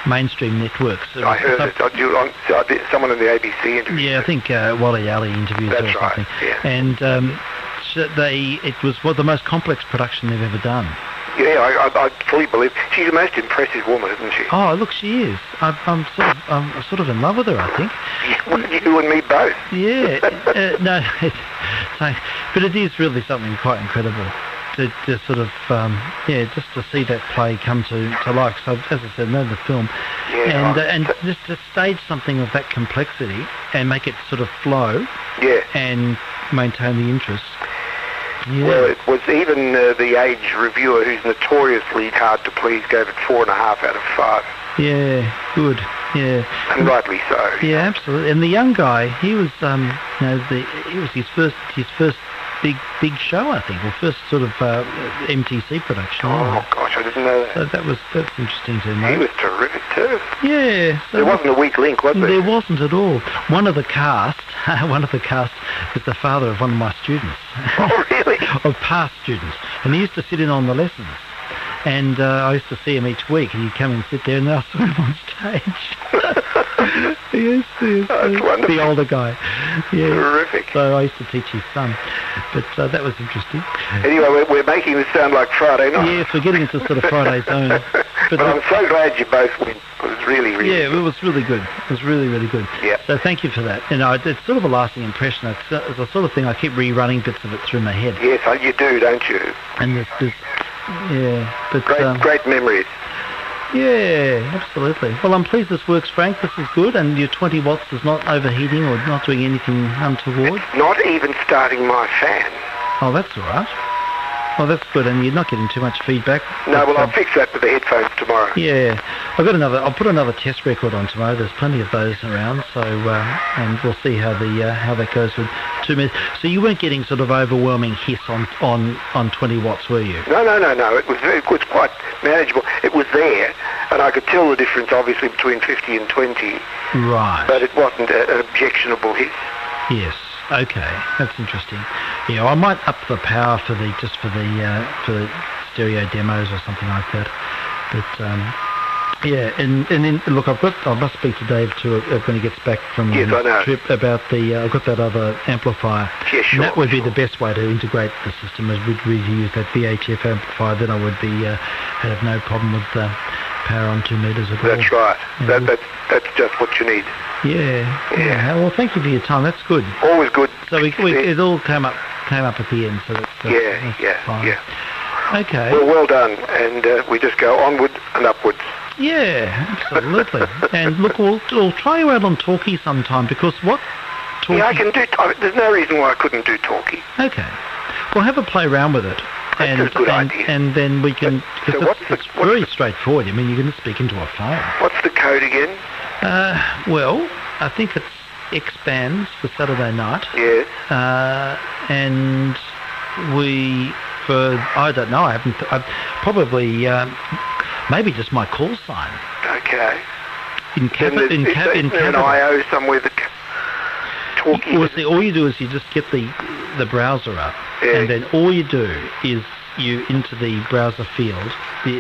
mainstream networks. I heard it. Someone in the ABC interviewed. Yeah, I think Wally Ali interviewed her or something. Yeah. And it was the most complex production they've ever done. Yeah, I fully believe. She's the most impressive woman, isn't she? Oh, look, she is. I'm sort of in love with her, I think. You and me both. Yeah. No, but it is really something quite incredible to sort of, just to see that play come to life. So, as I said, I know the film. Yeah, and just to stage something of that complexity and make it sort of flow. Yeah. And maintain the interest. Yeah. Well, it was even the Age reviewer, who's notoriously hard to please, gave it 4.5 out of 5. Yeah, good. Yeah, and rightly so. Yeah, absolutely. And the young guy, he was, it was his first big show, I think, or first sort of MTC production. Oh gosh, I didn't know that. So that's interesting to know. He was terrific too. Yeah. So there wasn't a weak link, was there? There wasn't at all. One of the cast is the father of one of my students. Oh, really? Of past students, and he used to sit in on the lessons. And I used to see him each week, and he'd come and sit there, and I saw him on stage. yes, that's wonderful. The older guy. Yeah. Terrific. So I used to teach his son, but that was interesting. Anyway, we're making this sound like Friday night. Yes, we're getting into sort of Friday zone. But I'm so glad you both went. It was really good. Yeah, it was really good. It was really, really good. Yeah. So thank you for that. It's sort of a lasting impression. It's the sort of thing I keep rerunning bits of it through my head. Yes, you do, don't you? And there's yeah, but great memories. Yeah, absolutely. Well, I'm pleased this works, Frank. This is good, and your 20 watts is not overheating or not doing anything untoward. It's not even starting my fan. Oh, that's all right. Well, that's good, and you're not getting too much feedback. No, well, I'll fix that with the headphones tomorrow. Yeah, I'll put another test record on tomorrow. There's plenty of those around, so and we'll see how that goes with 2 minutes. So you weren't getting sort of overwhelming hiss on 20 watts, were you? No. It was quite manageable. It was there, and I could tell the difference, obviously, between 50 and 20. Right. But it wasn't an objectionable hiss. Yes. Okay, that's interesting. Yeah, I might up the power for the stereo demos or something like that. But yeah, and then look, I must speak to Dave too when he gets back from his trip about I've got that other amplifier. Yeah, sure. And that would be the best way to integrate the system, as we'd use that VHF amplifier. Then I would be have no problem with power on 2 meters at all. That's right. That's just what you need. Yeah. Well, thank you for your time. That's good. Always good. So it all came up at the end. So that's fine. Yeah. Okay. Well done, and we just go onward and upwards. Yeah, absolutely. And look, we'll try you out on Talkie sometime, because what? Talkie? Yeah, I can do. There's no reason why I couldn't do Talkie. Okay. Well, have a play around with it. That's a good idea. And then we can. It's very straightforward. I mean, you're going to speak into a phone. What's the code again? Well, I think it's X-bands for Saturday night. Yes. And I don't know. I've probably maybe just my call sign. Okay. In an IO somewhere that Talkie. Well, see, all you do is you just get the browser up, and then all you do is you into the browser field,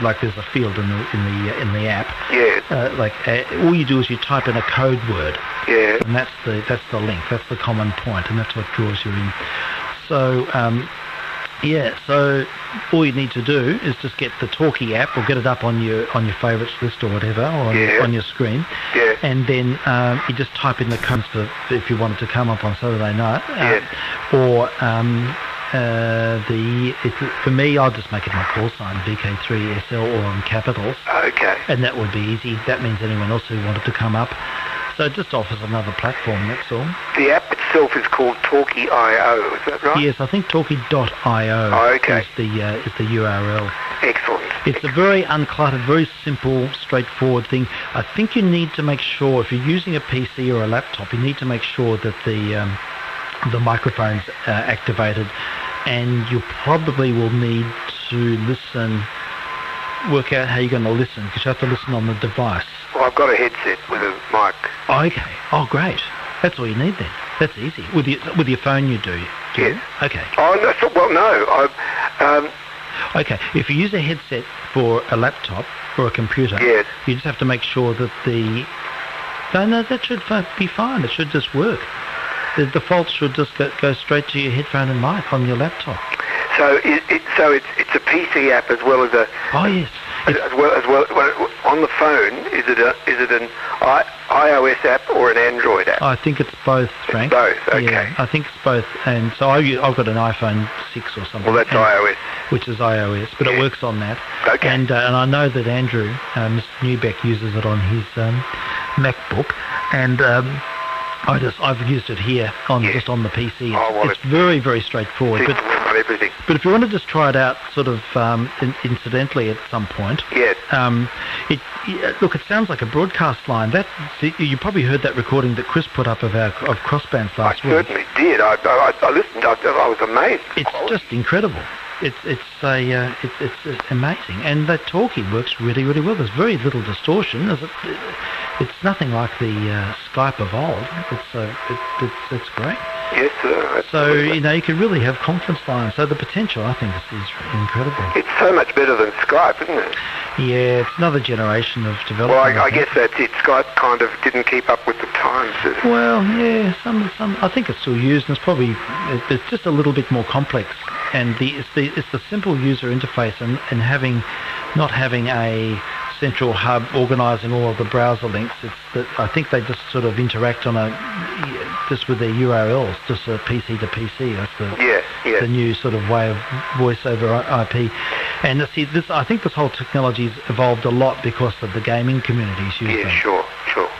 like there's a field in the app. Yeah. All you do is you type in a code word. Yeah. And that's the link. That's the common point, and that's what draws you in. So. So all you need to do is just get the Talkie app, or get it up on your favourites list or whatever, or on your screen. Yeah. And then you just type in the codes for if you want it to come up on Saturday night. Or for me, I'll just make it my call sign, VK3SL, or in capitals. Okay. And that would be easy. That means anyone else who wanted to come up. So it just offers another platform, that's all. The app itself is called Talkie.io, is that right? Yes, I think Talkie.io is the URL. Excellent. It's a very uncluttered, very simple, straightforward thing. I think you need to make sure, if you're using a PC or a laptop, you need to make sure that the microphone's activated, and you probably will need to work out how you're going to listen, because you have to listen on the device. Well, I've got a headset with a mic. Oh, okay. Oh, great. That's all you need then. That's easy. With your phone you do? Yes. Okay. Oh, no. Okay, if you use a headset for a laptop or a computer, Yes. you just have to make sure that the... No, that should be fine. It should just work. The default should just go straight to your headphone and mic on your laptop. So it's a PC app as well as a... Oh, yes. As well on the phone. Is it an iOS app or an Android app? I think it's both, Frank. It's both. Okay. Yeah, I think it's both. And so I've got an iPhone 6 or something. Well, that's iOS. Which is iOS, but it works on that. Okay. And I know that Andrew, Mr. Newbeck, uses it on his MacBook, and I've used it here just on the PC. It's very, very straightforward. Everything. But if you want to just try it out, sort of incidentally at some point, yes. Look, it sounds like a broadcast line. You probably heard that recording that Chris put up of crossbands last week. I certainly did. I listened. I was amazed. It's just incredible. It's amazing, and that talking works really, really well. There's very little distortion. It's nothing like the Skype of old. It's great. Yes, sir. So you can really have conference lines. So the potential, I think, is incredible. It's so much better than Skype, isn't it? Yeah, it's another generation of development. Well, I guess that's it. Skype kind of didn't keep up with the times. Well, yeah, some. I think it's still used, and it's just a little bit more complex. And it's the simple user interface, and not having a central hub organising all of the browser links. It's that I think they just sort of interact on just with their URLs, just a PC to PC. That's the new sort of way of voice over IP. And see, I think this whole technology's evolved a lot because of the gaming communities using. Yeah, sure.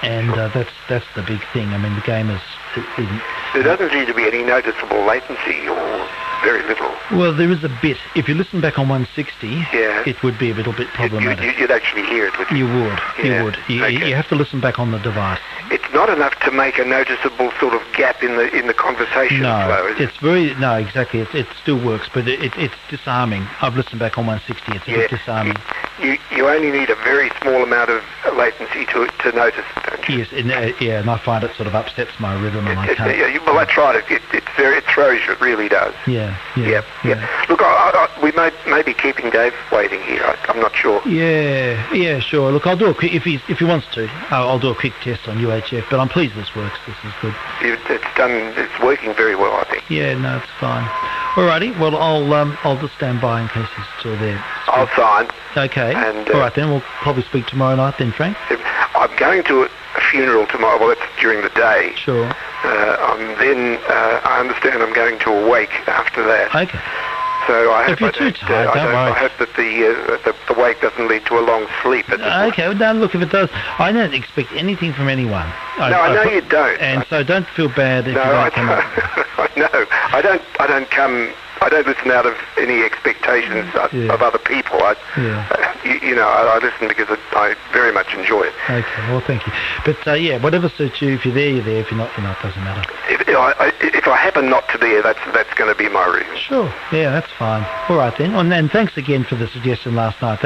And that's the big thing. I mean, the gamers. There doesn't seem to be any noticeable latency or very little. Well, there is a bit. If you listen back on 160, it would be a little bit problematic. You'd actually hear it, would you? You would. Yeah. You would. You have to listen back on the device. It's not enough to make a noticeable sort of gap in the conversation flow, is it? No, exactly. It still works, but it's disarming. I've listened back on 160. It's a bit disarming. You only need a very small amount of latency to notice, don't you? Yes, and I find it sort of upsets my rhythm, and I can't. Well, that's right. It throws you. It really does. Yeah. Look, we may be keeping Dave waiting here. I'm not sure. Yeah, sure. Look, I'll do a quick, if he wants to, I'll do a quick test on UHF, but I'm pleased this works. This is good. It's working very well, I think. Yeah, no, it's fine. Alrighty, well, I'll just stand by in case he's still there. I'll sign. Okay. And, all right, then we'll probably speak tomorrow night then, Frank. I'm going to a funeral tomorrow. Well, that's during the day. Sure. I understand I'm going to a wake after that. Okay. So I hope if you're too tired, don't worry. I hope that the wake doesn't lead to a long sleep. Okay, well, now look, if it does, I don't expect anything from anyone. I know you don't. And so don't feel bad if you don't come up. No, I don't listen out of any expectations of other people. I listen because I very much enjoy it. Okay, well, thank you. But whatever suits you. If you're there, you're there. If you're not, you're not. Doesn't matter. If I happen not to be here, that's going to be my reason. Sure. Yeah, that's fine. All right then. And thanks again for the suggestion last night.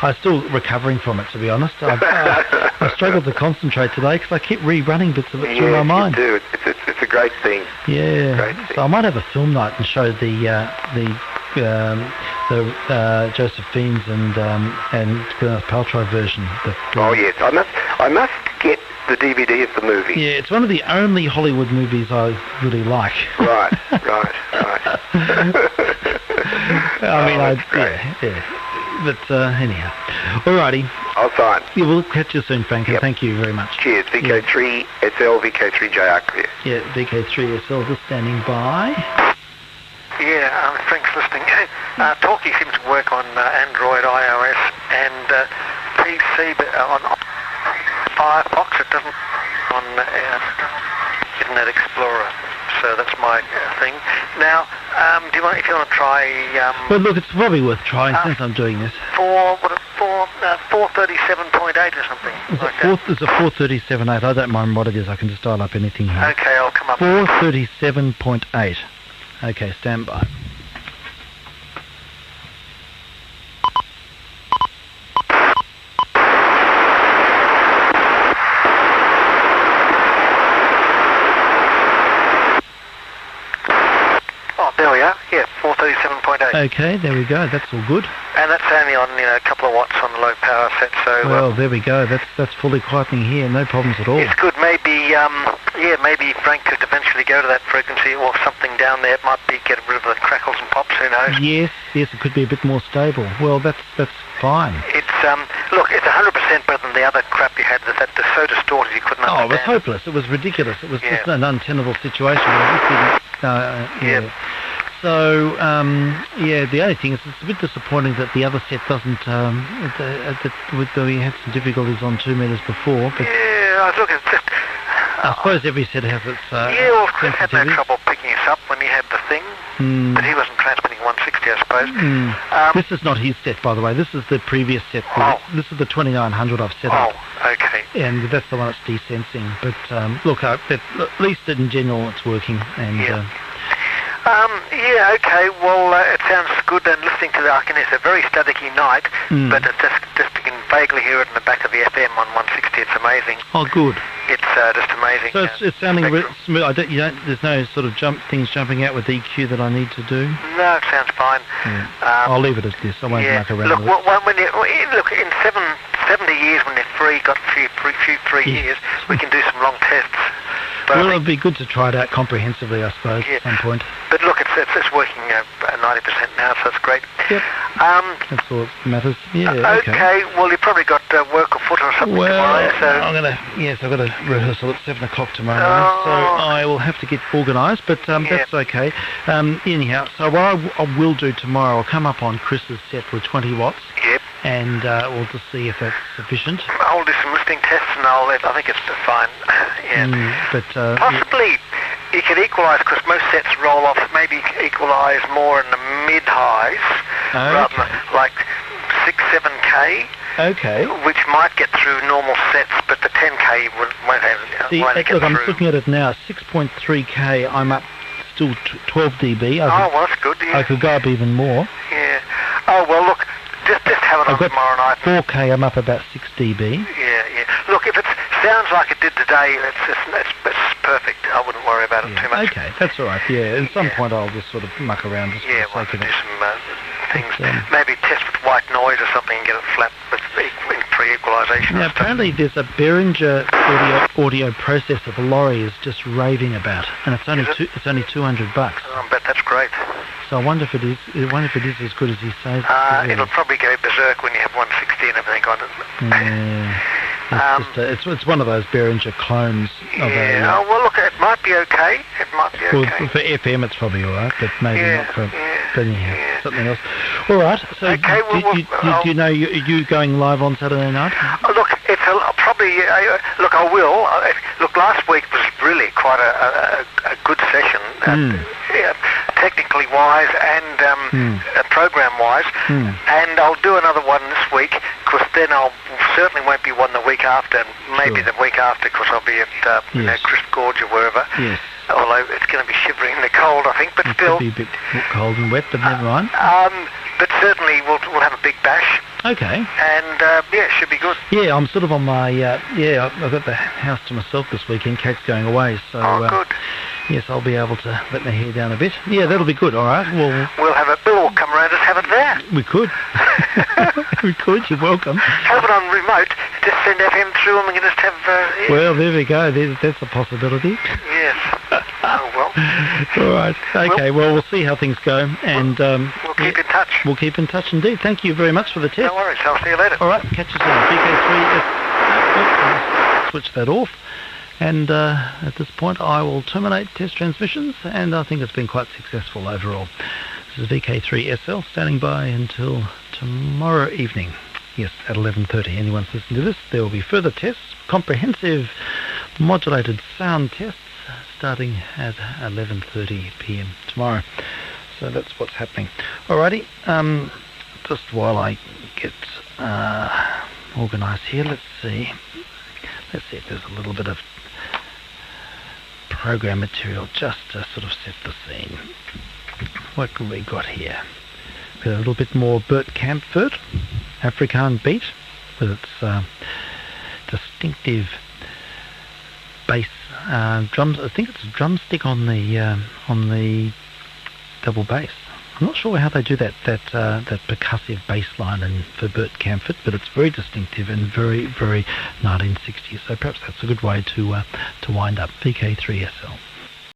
I'm still recovering from it, to be honest. I struggled to concentrate today because I keep rerunning bits of it through my mind. You do. It's a great thing. Yeah. Great thing. So I might have a film night and show the Joseph Fiennes and Gwyneth Paltrow version. Oh yes, I must get the DVD of the movie. Yeah, it's one of the only Hollywood movies I really like. Right. Yeah. But anyhow, alrighty. I'll sign. Yeah, we'll catch you soon, Frank, and thank you very much. Cheers. VK3SL, VK3JR clear. Yeah, VK3SL just standing by. Yeah, Frank's listening. Talkie seems to work on Android, iOS, and PC, but on Firefox it doesn't on Internet Explorer. So that's my thing. Now, if you want to try... well, look, it's probably worth trying since I'm doing this. 437.8 or something. It's a 437.8. I don't mind what it is. I can just dial up anything here. Okay, I'll come up. 437.8. Okay, stand by. There we are. Yeah, 437.8. 7.8. Okay, there we go. That's all good. And that's only on a couple of watts on the low power set. So well, there we go. That's fully quietening here. No problems at all. It's good. Maybe maybe Frank could eventually go to that frequency or something down there. It might be get rid of the crackles and pops. Who knows? Yes, it could be a bit more stable. Well, that's fine. It's look, it's 100% better than the other crap you had. That was so distorted you couldn't understand. Oh, it was hopeless. It was ridiculous. It was just an untenable situation. So, the only thing is it's a bit disappointing that the other set doesn't, we had some difficulties on 2 meters before. But look, it's just... I suppose every set has its Chris had no trouble picking us up when he had the thing, but he wasn't transmitting 160, I suppose. This is not his set, by the way. This is the previous set. This is the 2900 I've set up. Oh, okay. And that's the one that's desensing. But look, at least in general it's working. And okay. Well, it sounds good. And listening to it's a very staticky night, but it's just you can vaguely hear it in the back of the FM on 160. It's amazing. Oh, good. It's just amazing. So it's sounding smooth. There's no sort of things jumping out with EQ that I need to do. No, it sounds fine. Yeah. I'll leave it as this. I won't muck around with it. Look, in 70 years when they're free, got a few free years, we can do some long tests. But well, it'd be good to try it out comprehensively, I suppose, at some point. But look, it's working 90% now, so it's great. Yep. That's all that matters. Yeah. Okay. Well, you probably got work afoot or something tomorrow. So I've got a rehearsal at 7 o'clock tomorrow, so I will have to get organised. But that's okay. Anyhow, so what I will do tomorrow, I'll come up on Chris's set with 20 watts. Yep. And we'll just see if that's sufficient. I'll do some listening tests, and I think it's fine. But possibly you could equalise, because most sets roll off. Maybe equalise more in the mid-highs, rather than like 6-7K. Okay. Which might get through normal sets, but the 10K won't have. Look, I'm just looking at it now. 6.3K. I'm up still 12 dB. Well, that's good. Yeah. I could go up even more. Yeah. Oh well, look. Just have it on tomorrow night. 4K, I'm up about 6 dB. Yeah. Look, if it sounds like it did today, it's perfect. I wouldn't worry about it too much. Okay, that's all right. Yeah, at some point I'll just sort of muck around. Just we'll do some things. Maybe test with white noise or something and get it flat with pre-equalisation. Now, apparently there's a Behringer audio processor the lorry is just raving about, and it's only $200. I bet that's great. So I wonder if it is. As good as he says. It'll probably go berserk when you have 160 and everything on it. Yeah. It's one of those Behringer clones. Well, look, it might be okay. Well, for FM, it's probably all right, but maybe not for something else. All right. So, do you know you going live on Saturday night? Look, it's probably. Look, I will. Look, last week was really quite a good session. Technically wise and program wise, and I'll do another one this week, because then I'll certainly won't be one the week after, and maybe the week after, because I'll be at Crisp Gorge or wherever. Yes. Although it's going to be shivering in the cold, I think, but still. It'll be a bit cold and wet, but never mind. But certainly we'll have a big bash. Okay. And it should be good. Yeah, I'm sort of on my I've got the house to myself this weekend. Kate's going away, so good. Yes, I'll be able to let my hair down a bit. Yeah, that'll be good. All right. We'll have Bill will come around and have it there. We could. We could. You're welcome. Have it on remote. Just send FM through, and we can just have. Well, there we go. That's a possibility. Yes. Oh well. All right. Okay. Well, we'll see how things go, and we'll keep in touch. We'll keep in touch indeed. Thank you very much for the test. No worries. I'll see you later. All right. Catch you soon. VK3. Switch that off. And at this point, I will terminate test transmissions, and I think it's been quite successful overall. This is VK3SL standing by until tomorrow evening. Yes, at 11:30. Anyone's listening to this, there will be further tests, comprehensive modulated sound tests, starting at 11:30 p.m. tomorrow. So that's what's happening. Alrighty, just while I get organised here, let's see if there's a little bit of program material just to sort of set the scene. What have we got here? We've got a little bit more Bert Kaempfert, Afrikaan beat, with its distinctive bass drums. I think it's a drumstick on the double bass. I'm not sure how they do that percussive bass line for Bert Kaempfert, but it's very distinctive and very, very 1960s. So perhaps that's a good way to wind up VK3SL.